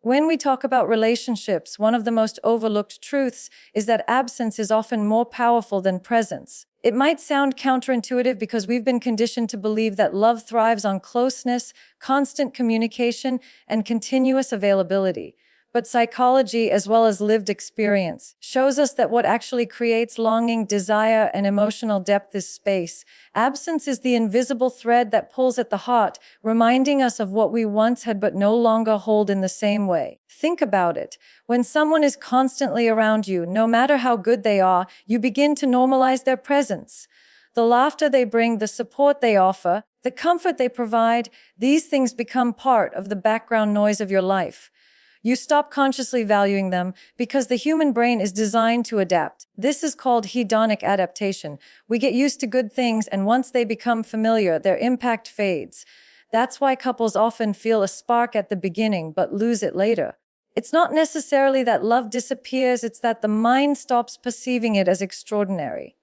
When we talk about relationships, one of the most overlooked truths is that absence is often more powerful than presence. It might sound counterintuitive because we've been conditioned to believe that love thrives on closeness, constant communication, and continuous availability. But psychology, as well as lived experience, shows us that what actually creates longing, desire, and emotional depth is space. Absence is the invisible thread that pulls at the heart, reminding us of what we once had but no longer hold in the same way. Think about it. When someone is constantly around you, no matter how good they are, you begin to normalize their presence. The laughter they bring, the support they offer, the comfort they provide, these things become part of the background noise of your life. You stop consciously valuing them because the human brain is designed to adapt. This is called hedonic adaptation. We get used to good things, and once they become familiar, their impact fades. That's why couples often feel a spark at the beginning but lose it later. It's not necessarily that love disappears, it's that the mind stops perceiving it as extraordinary.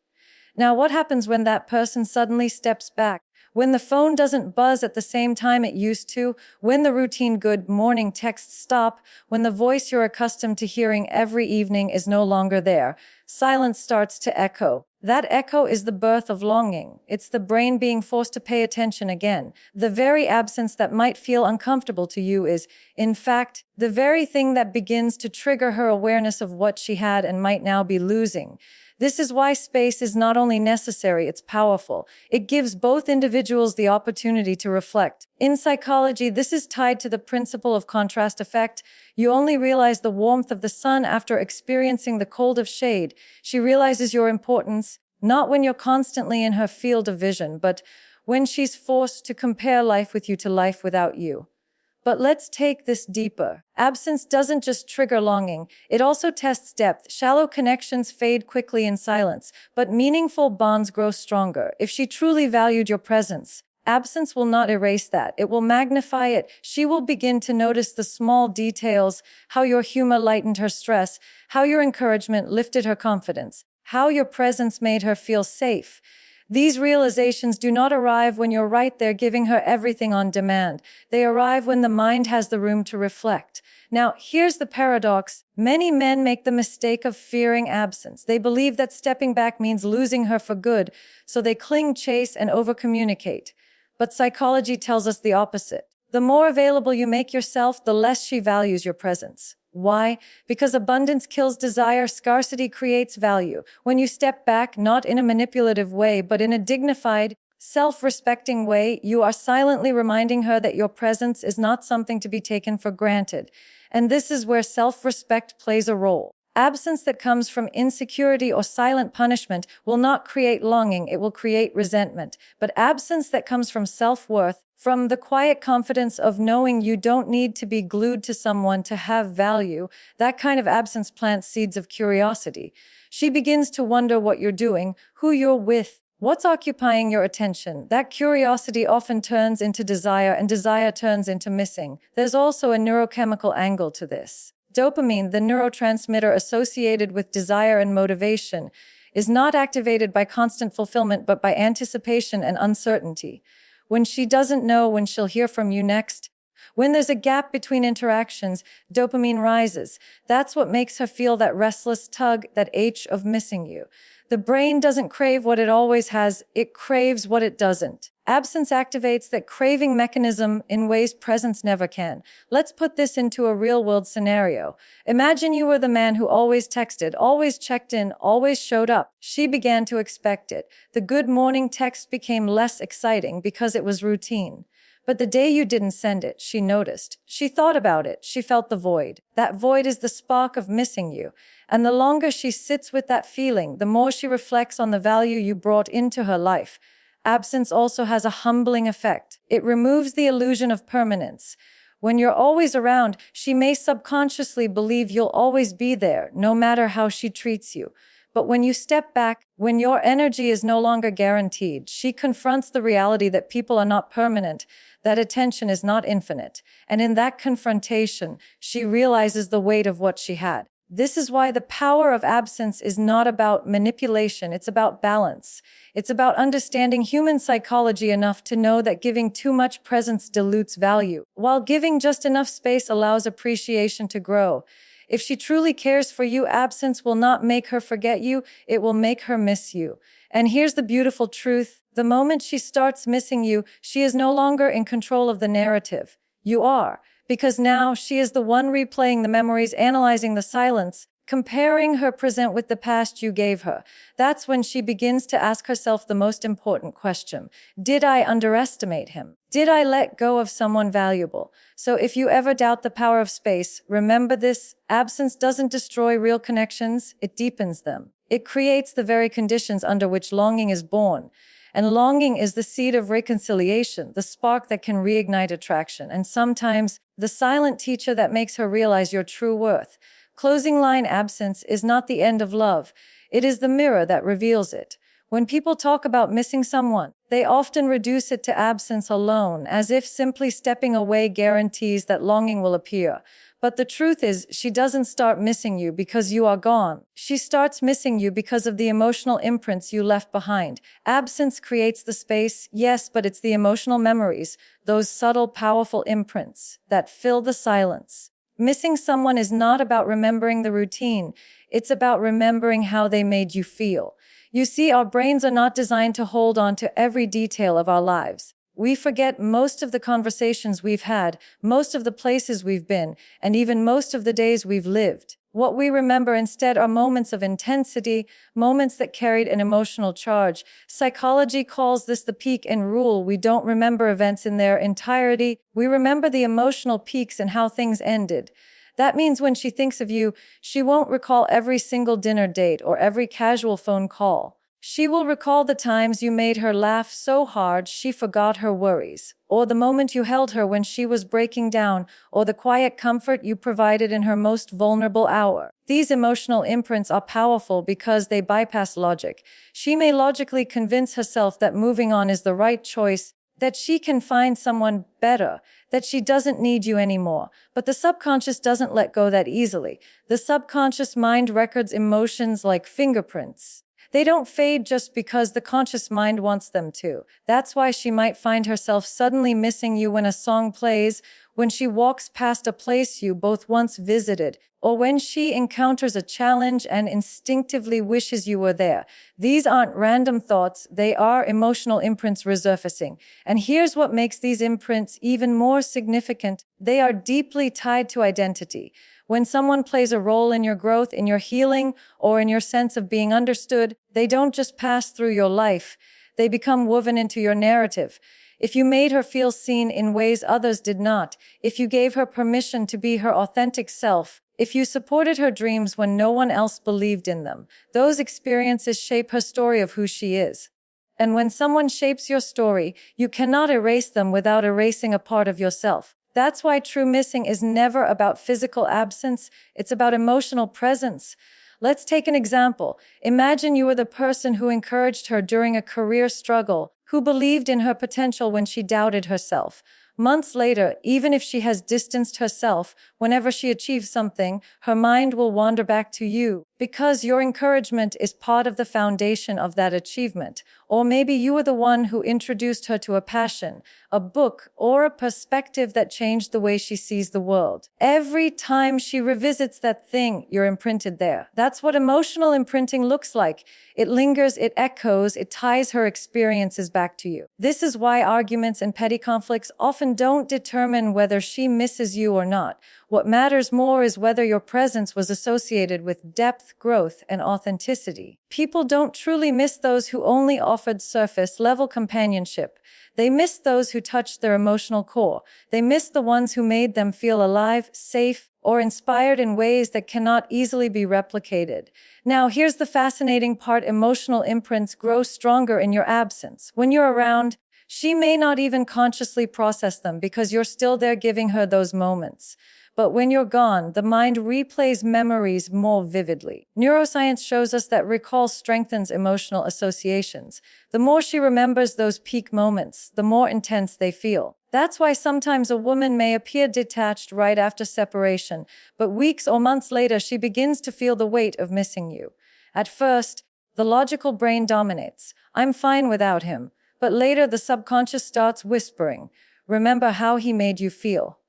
Now, what happens when that person suddenly steps back? When the phone doesn't buzz at the same time it used to, when the routine good morning texts stop, when the voice you're accustomed to hearing every evening is no longer there, silence starts to echo. That echo is the birth of longing. It's the brain being forced to pay attention again. The very absence that might feel uncomfortable to you is, in fact, the very thing that begins to trigger her awareness of what she had and might now be losing. This is why space is not only necessary, it's powerful. It gives both individuals the opportunity to reflect. In psychology, this is tied to the principle of contrast effect. You only realize the warmth of the sun after experiencing the cold of shade. She realizes your importance, not when you're constantly in her field of vision, but when she's forced to compare life with you to life without you. But let's take this deeper. Absence doesn't just trigger longing, it also tests depth. Shallow connections fade quickly in silence, but meaningful bonds grow stronger. If she truly valued your presence, absence will not erase that. It will magnify it. She will begin to notice the small details, how your humor lightened her stress, how your encouragement lifted her confidence, how your presence made her feel safe. These realizations do not arrive when you're right there giving her everything on demand. They arrive when the mind has the room to reflect. Now, here's the paradox. Many men make the mistake of fearing absence. They believe that stepping back means losing her for good, so they cling, chase, and overcommunicate. But psychology tells us the opposite. The more available you make yourself, the less she values your presence. Why? Because abundance kills desire, scarcity creates value. When you step back, not in a manipulative way, but in a dignified, self-respecting way, you are silently reminding her that your presence is not something to be taken for granted. And this is where self-respect plays a role. Absence that comes from insecurity or silent punishment will not create longing, it will create resentment. But absence that comes from self-worth, from the quiet confidence of knowing you don't need to be glued to someone to have value, that kind of absence plants seeds of curiosity. She begins to wonder what you're doing, who you're with, what's occupying your attention. That curiosity often turns into desire, and desire turns into missing. There's also a neurochemical angle to this. Dopamine, the neurotransmitter associated with desire and motivation, is not activated by constant fulfillment but by anticipation and uncertainty. When she doesn't know when she'll hear from you next, when there's a gap between interactions, dopamine rises. That's what makes her feel that restless tug, that ache of missing you. The brain doesn't crave what it always has, it craves what it doesn't. Absence activates that craving mechanism in ways presence never can. Let's put this into a real-world scenario. Imagine you were the man who always texted, always checked in, always showed up. She began to expect it. The good morning text became less exciting because it was routine. But the day you didn't send it, she noticed. She thought about it. She felt the void. That void is the spark of missing you. And the longer she sits with that feeling, the more she reflects on the value you brought into her life. Absence also has a humbling effect. It removes the illusion of permanence. When you're always around, she may subconsciously believe you'll always be there, no matter how she treats you. But when you step back, when your energy is no longer guaranteed, she confronts the reality that people are not permanent, that attention is not infinite. And in that confrontation, she realizes the weight of what she had. This is why the power of absence is not about manipulation, it's about balance. It's about understanding human psychology enough to know that giving too much presence dilutes value, while giving just enough space allows appreciation to grow. If she truly cares for you, absence will not make her forget you, it will make her miss you. And here's the beautiful truth. The moment she starts missing you, she is no longer in control of the narrative. You are, because now she is the one replaying the memories, analyzing the silence, comparing her present with the past you gave her. That's when she begins to ask herself the most important question. Did I underestimate him? Did I let go of someone valuable? So if you ever doubt the power of space, remember this: absence doesn't destroy real connections, it deepens them. It creates the very conditions under which longing is born. And longing is the seed of reconciliation, the spark that can reignite attraction, and sometimes the silent teacher that makes her realize your true worth. Closing line: absence is not the end of love. It is the mirror that reveals it. When people talk about missing someone, they often reduce it to absence alone, as if simply stepping away guarantees that longing will appear. But the truth is, she doesn't start missing you because you are gone. She starts missing you because of the emotional imprints you left behind. Absence creates the space, yes, but it's the emotional memories, those subtle, powerful imprints that fill the silence. Missing someone is not about remembering the routine. It's about remembering how they made you feel. You see, our brains are not designed to hold on to every detail of our lives. We forget most of the conversations we've had, most of the places we've been, and even most of the days we've lived. What we remember instead are moments of intensity, moments that carried an emotional charge. Psychology calls this the peak and rule. We don't remember events in their entirety. We remember the emotional peaks and how things ended. That means when she thinks of you, she won't recall every single dinner date or every casual phone call. She will recall the times you made her laugh so hard she forgot her worries, or the moment you held her when she was breaking down, or the quiet comfort you provided in her most vulnerable hour. These emotional imprints are powerful because they bypass logic. She may logically convince herself that moving on is the right choice, that she can find someone better, that she doesn't need you anymore. But the subconscious doesn't let go that easily. The subconscious mind records emotions like fingerprints. They don't fade just because the conscious mind wants them to. That's why she might find herself suddenly missing you when a song plays, when she walks past a place you both once visited, or when she encounters a challenge and instinctively wishes you were there. These aren't random thoughts, they are emotional imprints resurfacing. And here's what makes these imprints even more significant. They are deeply tied to identity. When someone plays a role in your growth, in your healing, or in your sense of being understood, they don't just pass through your life. They become woven into your narrative. If you made her feel seen in ways others did not, if you gave her permission to be her authentic self, if you supported her dreams when no one else believed in them, those experiences shape her story of who she is. And when someone shapes your story, you cannot erase them without erasing a part of yourself. That's why true missing is never about physical absence, it's about emotional presence. Let's take an example. Imagine you were the person who encouraged her during a career struggle, who believed in her potential when she doubted herself. Months later, even if she has distanced herself, whenever she achieves something, her mind will wander back to you, because your encouragement is part of the foundation of that achievement. Or maybe you were the one who introduced her to a passion, a book, or a perspective that changed the way she sees the world. Every time she revisits that thing, you're imprinted there. That's what emotional imprinting looks like. It lingers, it echoes, it ties her experiences back to you. This is why arguments and petty conflicts often don't determine whether she misses you or not. What matters more is whether your presence was associated with depth, growth, and authenticity. People don't truly miss those who only offered surface-level companionship. They miss those who touched their emotional core. They miss the ones who made them feel alive, safe, or inspired in ways that cannot easily be replicated. Now, here's the fascinating part. Emotional imprints grow stronger in your absence. When you're around, she may not even consciously process them because you're still there giving her those moments. But when you're gone, the mind replays memories more vividly. Neuroscience shows us that recall strengthens emotional associations. The more she remembers those peak moments, the more intense they feel. That's why sometimes a woman may appear detached right after separation, but weeks or months later she begins to feel the weight of missing you. At first, the logical brain dominates. I'm fine without him. But later the subconscious starts whispering, remember how he made you feel.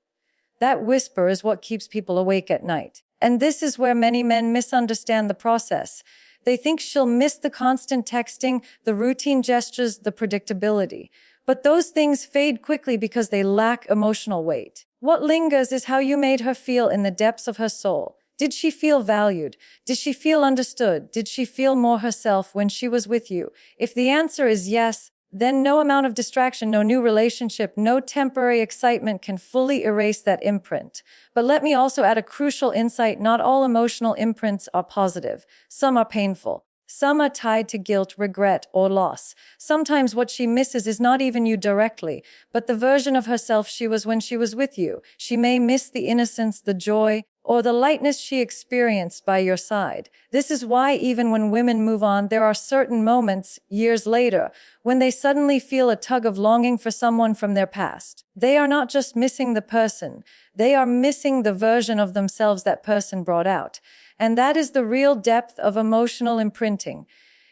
That whisper is what keeps people awake at night. And this is where many men misunderstand the process. They think she'll miss the constant texting, the routine gestures, the predictability. But those things fade quickly because they lack emotional weight. What lingers is how you made her feel in the depths of her soul. Did she feel valued? Did she feel understood? Did she feel more herself when she was with you? If the answer is yes, then no amount of distraction, no new relationship, no temporary excitement can fully erase that imprint. But let me also add a crucial insight. Not all emotional imprints are positive. Some are painful. Some are tied to guilt, regret, or loss. Sometimes what she misses is not even you directly, but the version of herself she was when she was with you. She may miss the innocence, the joy, or the lightness she experienced by your side. This is why even when women move on, there are certain moments, years later, when they suddenly feel a tug of longing for someone from their past. They are not just missing the person, they are missing the version of themselves that person brought out. And that is the real depth of emotional imprinting.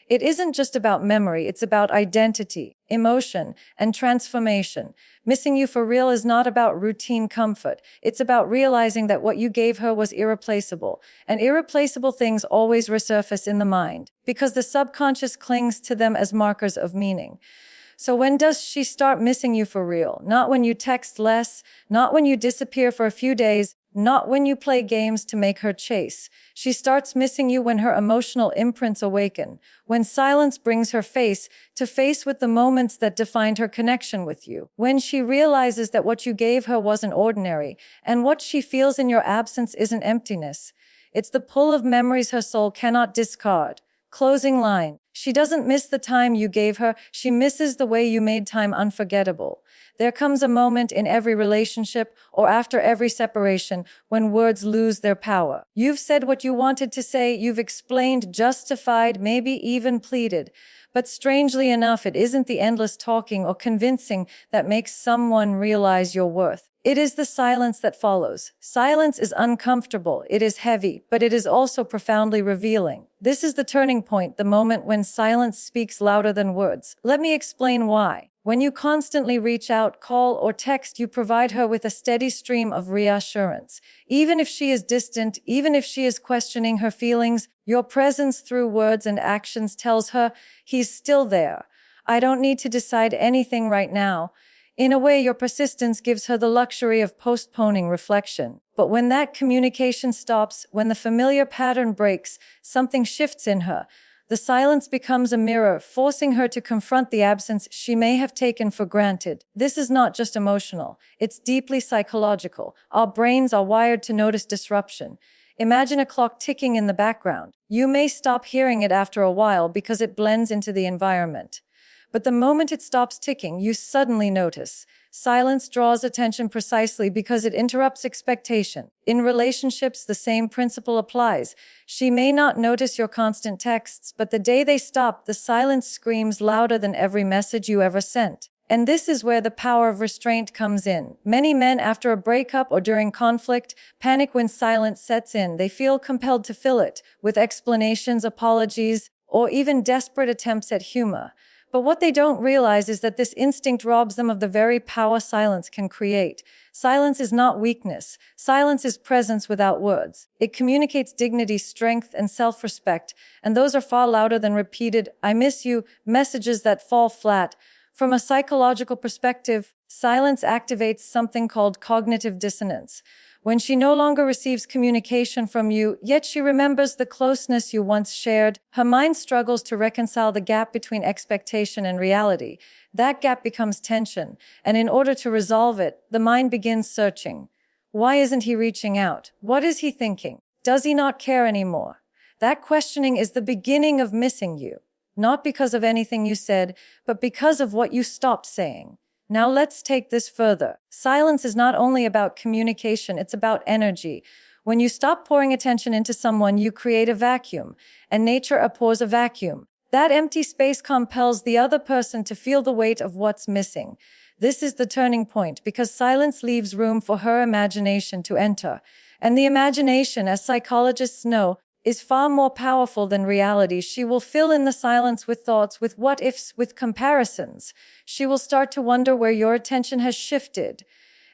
It isn't just about memory, it's about identity, emotion, and transformation. Missing you for real is not about routine comfort. It's about realizing that what you gave her was irreplaceable. And irreplaceable things always resurface in the mind, because the subconscious clings to them as markers of meaning. So when does she start missing you for real? Not when you text less, not when you disappear for a few days, not when you play games to make her chase. She starts missing you when her emotional imprints awaken, when silence brings her face to face with the moments that defined her connection with you, when she realizes that what you gave her wasn't ordinary, and what she feels in your absence isn't emptiness. It's the pull of memories her soul cannot discard. Closing line. She doesn't miss the time you gave her, she misses the way you made time unforgettable. There comes a moment in every relationship or after every separation when words lose their power. You've said what you wanted to say, you've explained, justified, maybe even pleaded. But strangely enough, it isn't the endless talking or convincing that makes someone realize your worth. It is the silence that follows. Silence is uncomfortable, it is heavy, but it is also profoundly revealing. This is the turning point, the moment when silence speaks louder than words. Let me explain why. When you constantly reach out, call, or text, you provide her with a steady stream of reassurance. Even if she is distant, even if she is questioning her feelings, your presence through words and actions tells her, he's still there. I don't need to decide anything right now. In a way, your persistence gives her the luxury of postponing reflection. But when that communication stops, when the familiar pattern breaks, something shifts in her. The silence becomes a mirror, forcing her to confront the absence she may have taken for granted. This is not just emotional, it's deeply psychological. Our brains are wired to notice disruption. Imagine a clock ticking in the background. You may stop hearing it after a while because it blends into the environment. But the moment it stops ticking, you suddenly notice. Silence draws attention precisely because it interrupts expectation. In relationships, the same principle applies. She may not notice your constant texts, but the day they stop, the silence screams louder than every message you ever sent. And this is where the power of restraint comes in. Many men, after a breakup or during conflict, panic when silence sets in. They feel compelled to fill it with explanations, apologies, or even desperate attempts at humor. But what they don't realize is that this instinct robs them of the very power silence can create. Silence is not weakness. Silence is presence without words. It communicates dignity, strength, and self-respect, and those are far louder than repeated, "I miss you," messages that fall flat. From a psychological perspective, silence activates something called cognitive dissonance. When she no longer receives communication from you, yet she remembers the closeness you once shared, her mind struggles to reconcile the gap between expectation and reality. That gap becomes tension, and in order to resolve it, the mind begins searching. Why isn't he reaching out? What is he thinking? Does he not care anymore? That questioning is the beginning of missing you, not because of anything you said, but because of what you stopped saying. Now let's take this further. Silence is not only about communication, it's about energy. When you stop pouring attention into someone, you create a vacuum, and nature abhors a vacuum. That empty space compels the other person to feel the weight of what's missing. This is the turning point because silence leaves room for her imagination to enter. And the imagination, as psychologists know, is far more powerful than reality. She will fill in the silence with thoughts, with what ifs, with comparisons. She will start to wonder where your attention has shifted.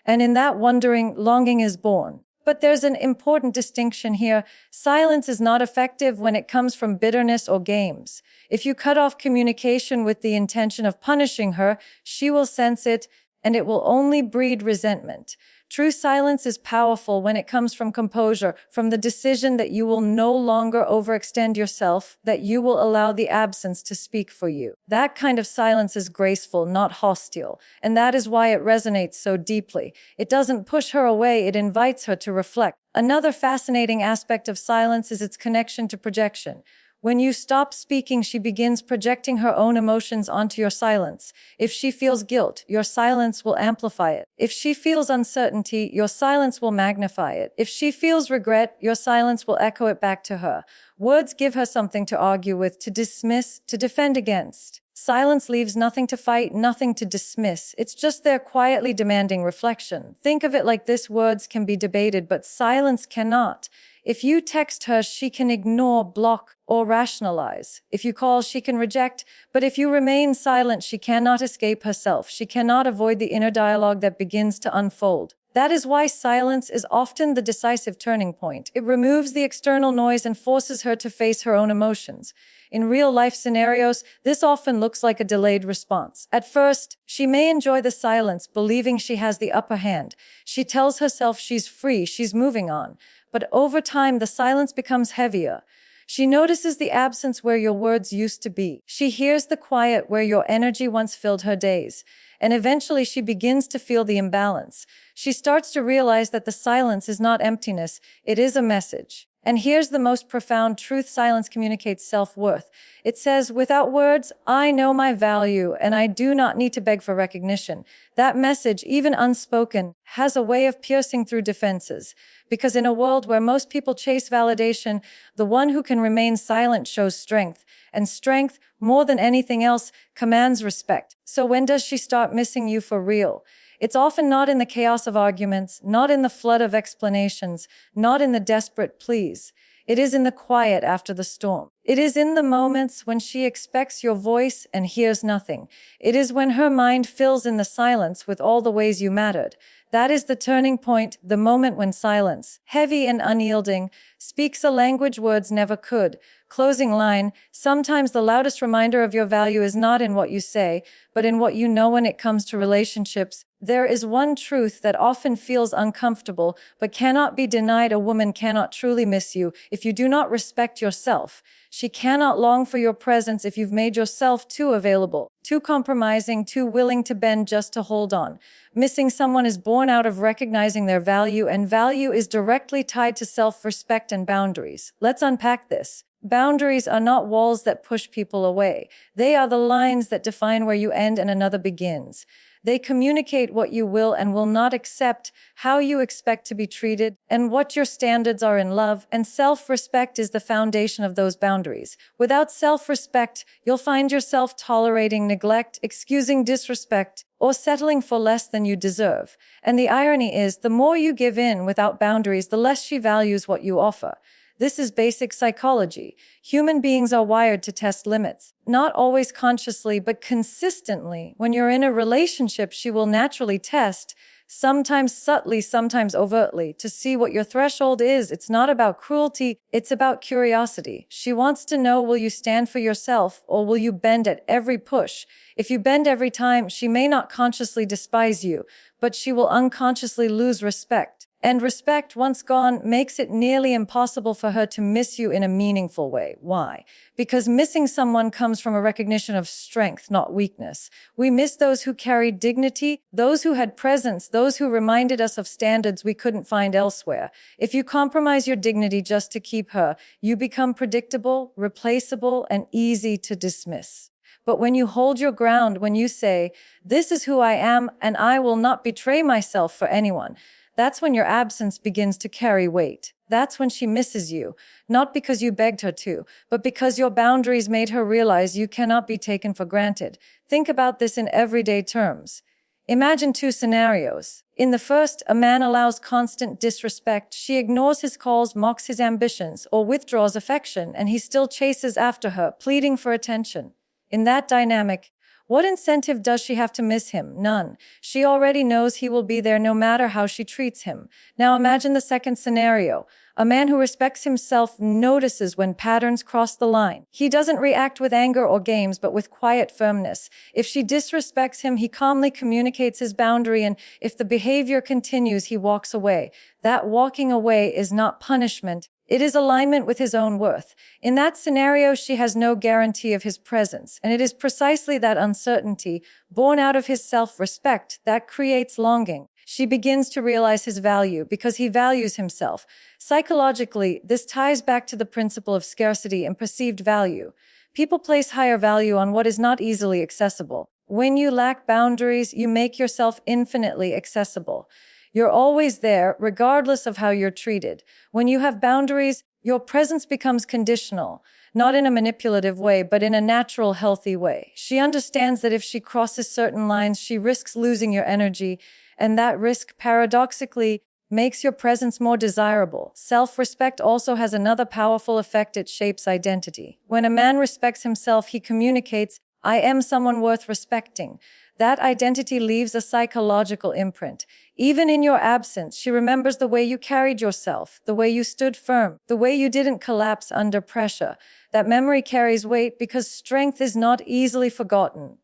And in that wondering, longing is born. But there's an important distinction here. Silence is not effective when it comes from bitterness or games. If you cut off communication with the intention of punishing her, she will sense it, and it will only breed resentment. True silence is powerful when it comes from composure, from the decision that you will no longer overextend yourself, that you will allow the absence to speak for you. That kind of silence is graceful, not hostile, and that is why it resonates so deeply. It doesn't push her away, it invites her to reflect. Another fascinating aspect of silence is its connection to projection. When you stop speaking, she begins projecting her own emotions onto your silence. If she feels guilt, your silence will amplify it. If she feels uncertainty, your silence will magnify it. If she feels regret, your silence will echo it back to her. Words give her something to argue with, to dismiss, to defend against. Silence leaves nothing to fight, nothing to dismiss. It's just there quietly demanding reflection. Think of it like this: words can be debated, but silence cannot. If you text her, she can ignore, block, or rationalize. If you call, she can reject. But if you remain silent, she cannot escape herself. She cannot avoid the inner dialogue that begins to unfold. That is why silence is often the decisive turning point. It removes the external noise and forces her to face her own emotions. In real-life scenarios, this often looks like a delayed response. At first, she may enjoy the silence, believing she has the upper hand. She tells herself she's free, she's moving on. But over time, the silence becomes heavier. She notices the absence where your words used to be. She hears the quiet where your energy once filled her days. And eventually she begins to feel the imbalance. She starts to realize that the silence is not emptiness, it is a message. And here's the most profound truth: silence communicates self-worth. It says, without words, I know my value, and I do not need to beg for recognition. That message, even unspoken, has a way of piercing through defenses. Because in a world where most people chase validation, the one who can remain silent shows strength. And strength, more than anything else, commands respect. So when does she start missing you for real? It's often not in the chaos of arguments, not in the flood of explanations, not in the desperate pleas. It is in the quiet after the storm. It is in the moments when she expects your voice and hears nothing. It is when her mind fills in the silence with all the ways you mattered. That is the turning point, the moment when silence, heavy and unyielding, speaks a language words never could. Closing line: sometimes the loudest reminder of your value is not in what you say, but in what you know. When it comes to relationships, there is one truth that often feels uncomfortable, but cannot be denied. A woman cannot truly miss you if you do not respect yourself. She cannot long for your presence if you've made yourself too available, too compromising, too willing to bend just to hold on. Missing someone is born out of recognizing their value, and value is directly tied to self-respect and boundaries. Let's unpack this. Boundaries are not walls that push people away. They are the lines that define where you end and another begins. They communicate what you will and will not accept, how you expect to be treated, and what your standards are in love. And self-respect is the foundation of those boundaries. Without self-respect, you'll find yourself tolerating neglect, excusing disrespect, or settling for less than you deserve. And the irony is, the more you give in without boundaries, the less she values what you offer. This is basic psychology. Human beings are wired to test limits, not always consciously, but consistently. When you're in a relationship, she will naturally test, sometimes subtly, sometimes overtly, to see what your threshold is. It's not about cruelty, it's about curiosity. She wants to know, will you stand for yourself, or will you bend at every push? If you bend every time, she may not consciously despise you, but she will unconsciously lose respect. And respect, once gone, makes it nearly impossible for her to miss you in a meaningful way. Why? Because missing someone comes from a recognition of strength, not weakness. We miss those who carried dignity, those who had presence, those who reminded us of standards we couldn't find elsewhere. If you compromise your dignity just to keep her, you become predictable, replaceable, and easy to dismiss. But when you hold your ground, when you say, "This is who I am and I will not betray myself for anyone," that's when your absence begins to carry weight. That's when she misses you, not because you begged her to, but because your boundaries made her realize you cannot be taken for granted. Think about this in everyday terms. Imagine two scenarios. In the first, a man allows constant disrespect. She ignores his calls, mocks his ambitions, or withdraws affection, and he still chases after her, pleading for attention. In that dynamic, what incentive does she have to miss him? None. She already knows he will be there no matter how she treats him. Now imagine the second scenario. A man who respects himself notices when patterns cross the line. He doesn't react with anger or games, but with quiet firmness. If she disrespects him, he calmly communicates his boundary, and if the behavior continues, he walks away. That walking away is not punishment. It is alignment with his own worth. In that scenario, she has no guarantee of his presence, and it is precisely that uncertainty, born out of his self-respect, that creates longing. She begins to realize his value because he values himself. Psychologically, this ties back to the principle of scarcity and perceived value. People place higher value on what is not easily accessible. When you lack boundaries, you make yourself infinitely accessible. You're always there, regardless of how you're treated. When you have boundaries, your presence becomes conditional, not in a manipulative way, but in a natural, healthy way. She understands that if she crosses certain lines, she risks losing your energy, and that risk, paradoxically, makes your presence more desirable. Self-respect also has another powerful effect. It shapes identity. When a man respects himself, he communicates, "I am someone worth respecting." That identity leaves a psychological imprint. Even in your absence, she remembers the way you carried yourself, the way you stood firm, the way you didn't collapse under pressure. That memory carries weight because strength is not easily forgotten.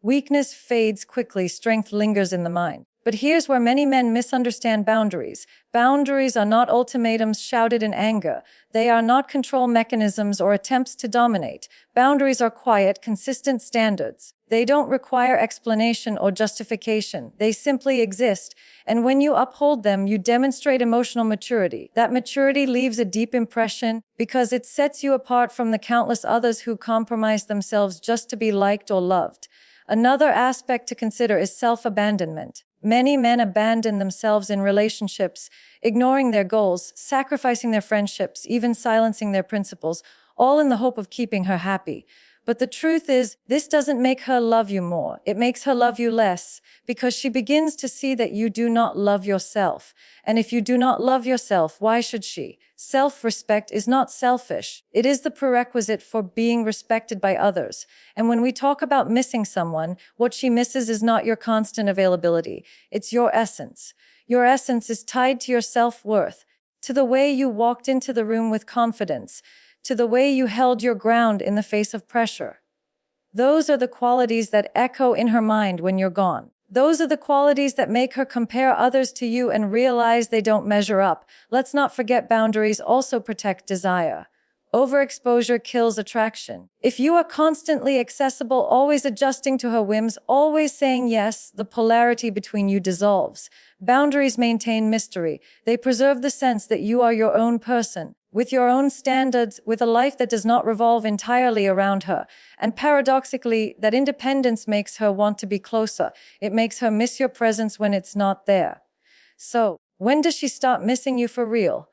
Weakness fades quickly, strength lingers in the mind. But here's where many men misunderstand boundaries. Boundaries are not ultimatums shouted in anger. They are not control mechanisms or attempts to dominate. Boundaries are quiet, consistent standards. They don't require explanation or justification. They simply exist. And when you uphold them, you demonstrate emotional maturity. That maturity leaves a deep impression because it sets you apart from the countless others who compromise themselves just to be liked or loved. Another aspect to consider is self-abandonment. Many men abandon themselves in relationships, ignoring their goals, sacrificing their friendships, even silencing their principles, all in the hope of keeping her happy. But the truth is, this doesn't make her love you more. It makes her love you less, because she begins to see that you do not love yourself. And if you do not love yourself, why should she? Self-respect is not selfish. It is the prerequisite for being respected by others. And when we talk about missing someone, what she misses is not your constant availability. It's your essence. Your essence is tied to your self-worth, to the way you walked into the room with confidence, to the way you held your ground in the face of pressure. Those are the qualities that echo in her mind when you're gone. Those are the qualities that make her compare others to you and realize they don't measure up. Let's not forget boundaries also protect desire. Overexposure kills attraction. If you are constantly accessible, always adjusting to her whims, always saying yes, the polarity between you dissolves. Boundaries maintain mystery. They preserve the sense that you are your own person, with your own standards, with a life that does not revolve entirely around her. And paradoxically, that independence makes her want to be closer. It makes her miss your presence when it's not there. So, when does she stop missing you for real?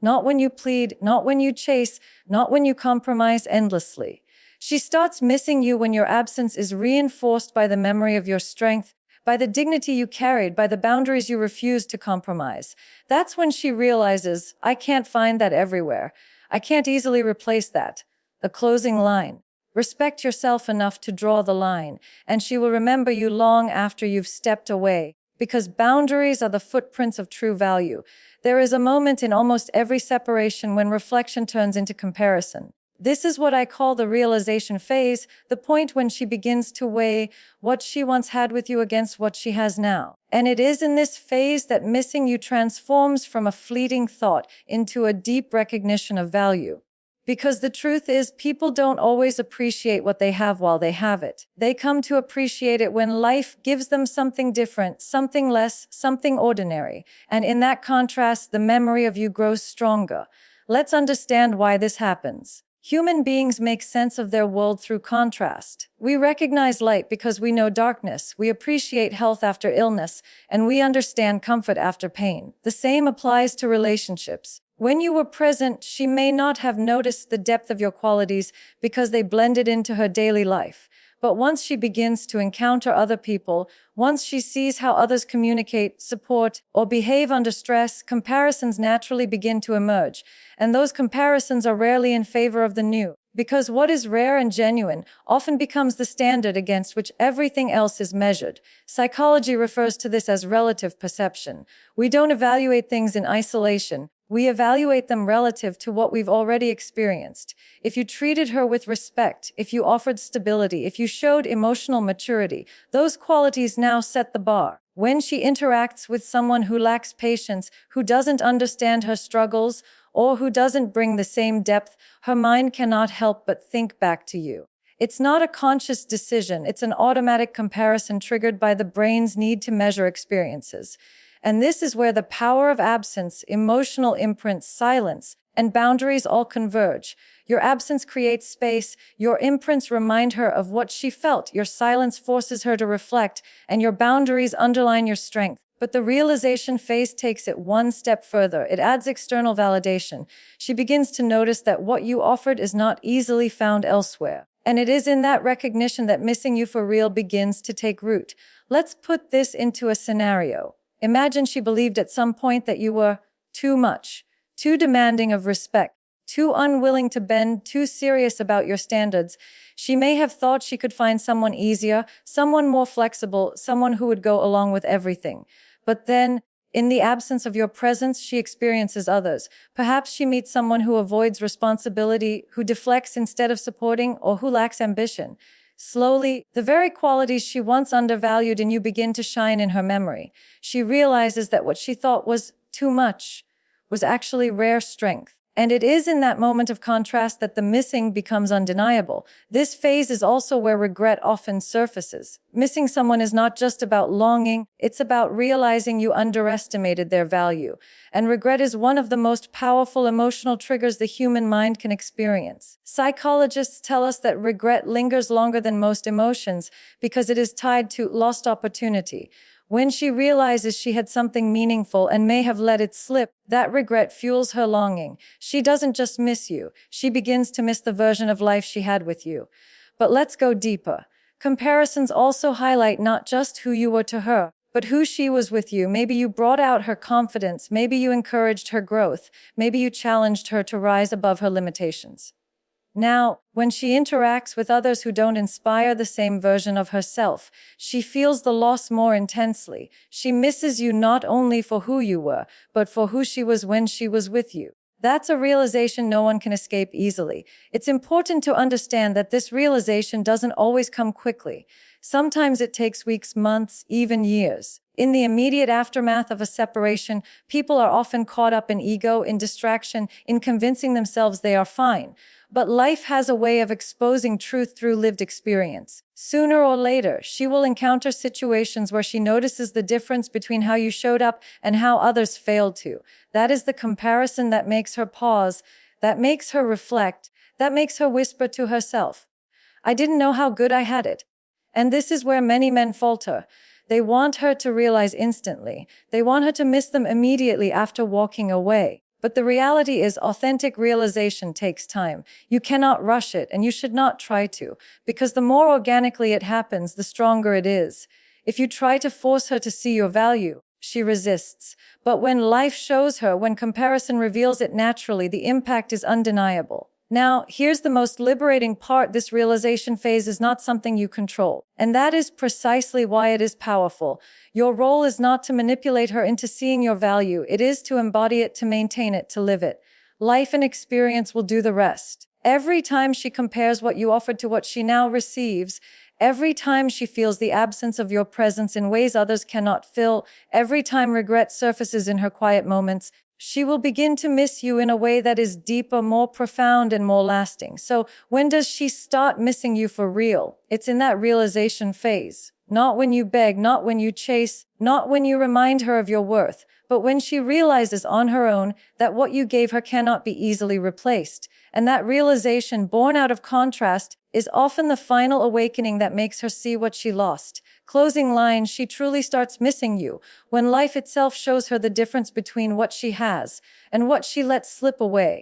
Not when you plead, not when you chase, not when you compromise endlessly. She starts missing you when your absence is reinforced by the memory of your strength, by the dignity you carried, by the boundaries you refused to compromise. That's when she realizes, I can't find that everywhere. I can't easily replace that. The closing line. Respect yourself enough to draw the line, and she will remember you long after you've stepped away. Because boundaries are the footprints of true value. There is a moment in almost every separation when reflection turns into comparison. This is what I call the realization phase, the point when she begins to weigh what she once had with you against what she has now. And it is in this phase that missing you transforms from a fleeting thought into a deep recognition of value. Because the truth is, people don't always appreciate what they have while they have it. They come to appreciate it when life gives them something different, something less, something ordinary. And in that contrast, the memory of you grows stronger. Let's understand why this happens. Human beings make sense of their world through contrast. We recognize light because we know darkness, we appreciate health after illness, and we understand comfort after pain. The same applies to relationships. When you were present, she may not have noticed the depth of your qualities because they blended into her daily life. But once she begins to encounter other people, once she sees how others communicate, support, or behave under stress, comparisons naturally begin to emerge. And those comparisons are rarely in favor of the new, because what is rare and genuine often becomes the standard against which everything else is measured. Psychology refers to this as relative perception. We don't evaluate things in isolation. We evaluate them relative to what we've already experienced. If you treated her with respect, if you offered stability, if you showed emotional maturity, those qualities now set the bar. When she interacts with someone who lacks patience, who doesn't understand her struggles, or who doesn't bring the same depth, her mind cannot help but think back to you. It's not a conscious decision, it's an automatic comparison triggered by the brain's need to measure experiences. And this is where the power of absence, emotional imprints, silence, and boundaries all converge. Your absence creates space, your imprints remind her of what she felt, your silence forces her to reflect, and your boundaries underline your strength. But the realization phase takes it one step further. It adds external validation. She begins to notice that what you offered is not easily found elsewhere. And it is in that recognition that missing you for real begins to take root. Let's put this into a scenario. Imagine she believed at some point that you were too much, too demanding of respect, too unwilling to bend, too serious about your standards. She may have thought she could find someone easier, someone more flexible, someone who would go along with everything. But then, in the absence of your presence, she experiences others. Perhaps she meets someone who avoids responsibility, who deflects instead of supporting, or who lacks ambition. Slowly, the very qualities she once undervalued in you begin to shine in her memory. She realizes that what she thought was too much was actually rare strength. And it is in that moment of contrast that the missing becomes undeniable. This phase is also where regret often surfaces. Missing someone is not just about longing, it's about realizing you underestimated their value. And regret is one of the most powerful emotional triggers the human mind can experience. Psychologists tell us that regret lingers longer than most emotions because it is tied to lost opportunity. When she realizes she had something meaningful and may have let it slip, that regret fuels her longing. She doesn't just miss you, she begins to miss the version of life she had with you. But let's go deeper. Comparisons also highlight not just who you were to her, but who she was with you. Maybe you brought out her confidence, maybe you encouraged her growth, maybe you challenged her to rise above her limitations. Now, when she interacts with others who don't inspire the same version of herself, she feels the loss more intensely. She misses you not only for who you were, but for who she was when she was with you. That's a realization no one can escape easily. It's important to understand that this realization doesn't always come quickly. Sometimes it takes weeks, months, even years. In the immediate aftermath of a separation, people are often caught up in ego, in distraction, in convincing themselves they are fine. But life has a way of exposing truth through lived experience. Sooner or later, she will encounter situations where she notices the difference between how you showed up and how others failed to. That is the comparison that makes her pause, that makes her reflect, that makes her whisper to herself, "I didn't know how good I had it." And this is where many men falter. They want her to realize instantly. They want her to miss them immediately after walking away. But the reality is, authentic realization takes time. You cannot rush it, and you should not try to, because the more organically it happens, the stronger it is. If you try to force her to see your value, she resists. But when life shows her, when comparison reveals it naturally, the impact is undeniable. Now, here's the most liberating part. This realization phase is not something you control. And that is precisely why it is powerful. Your role is not to manipulate her into seeing your value. It is to embody it, to maintain it, to live it. Life and experience will do the rest. Every time she compares what you offered to what she now receives, every time she feels the absence of your presence in ways others cannot fill, every time regret surfaces in her quiet moments, she will begin to miss you in a way that is deeper, more profound, and more lasting. So when does she start missing you for real? It's in that realization phase. Not when you beg, not when you chase, not when you remind her of your worth, but when she realizes on her own that what you gave her cannot be easily replaced. And that realization, born out of contrast, is often the final awakening that makes her see what she lost. Closing line, she truly starts missing you when life itself shows her the difference between what she has and what she lets slip away.